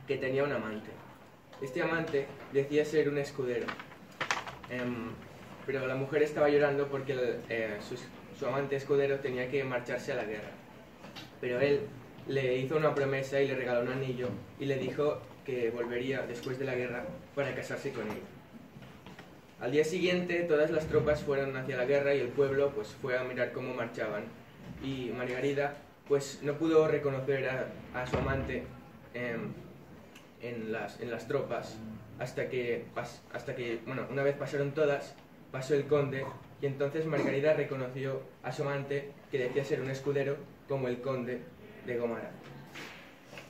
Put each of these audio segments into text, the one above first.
que tenía un amante. Este amante decía ser un escudero, pero la mujer estaba llorando porque su amante escudero tenía que marcharse a la guerra. Pero él le hizo una promesa y le regaló un anillo y le dijo que volvería después de la guerra para casarse con ella. Al día siguiente todas las tropas fueron hacia la guerra y el pueblo pues fue a mirar cómo marchaban, y Margarida pues no pudo reconocer a su amante en las tropas hasta que bueno, una vez pasaron todas, pasó el conde, y entonces Margarida reconoció a su amante, que decía ser un escudero, como el conde de Gómara.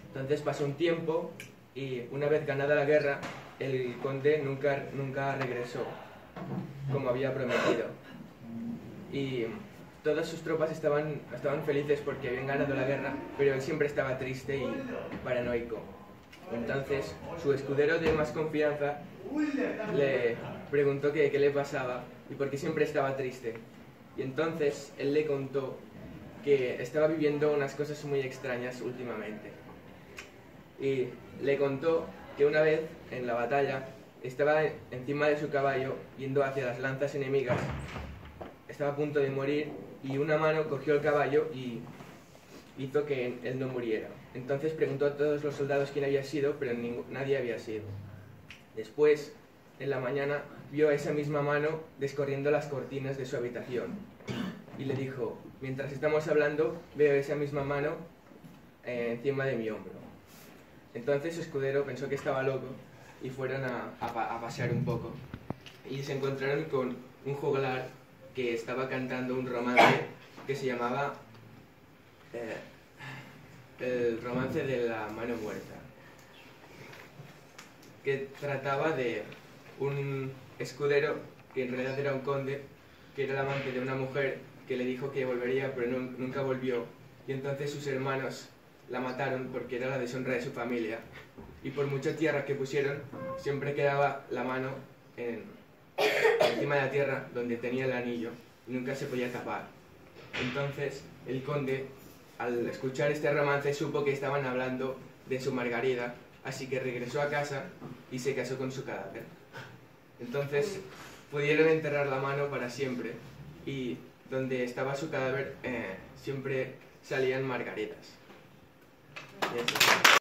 Entonces pasó un tiempo y una vez ganada la guerra, el conde nunca regresó como había prometido. Y todas sus tropas estaban felices porque habían ganado la guerra, pero él siempre estaba triste y paranoico. Entonces su escudero de más confianza le preguntó qué le pasaba y por qué siempre estaba triste. Y entonces él le contó que estaba viviendo unas cosas muy extrañas últimamente. Y le contó que una vez en la batalla estaba encima de su caballo yendo hacia las lanzas enemigas, estaba a punto de morir y una mano cogió el caballo y hizo que él no muriera. Entonces preguntó a todos los soldados quién había sido, pero nadie había sido. Después, en la mañana, vio a esa misma mano descorriendo las cortinas de su habitación y le dijo: mientras estamos hablando, veo esa misma mano encima de mi hombro. Entonces su escudero pensó que estaba loco y fueron a pasear un poco y se encontraron con un joglar que estaba cantando un romance que se llamaba el romance de la mano muerta, que trataba de un escudero que en realidad era un conde, que era el amante de una mujer que le dijo que volvería pero nunca volvió, y entonces sus hermanos la mataron porque era la deshonra de su familia, y por mucha tierra que pusieron siempre quedaba la mano encima de la tierra donde tenía el anillo y nunca se podía tapar. Entonces el conde, al escuchar este romance, supo que estaban hablando de su Margarida, así que regresó a casa y se casó con su cadáver. Entonces pudieron enterrar la mano para siempre, y donde estaba su cadáver siempre salían margaritas. Y eso.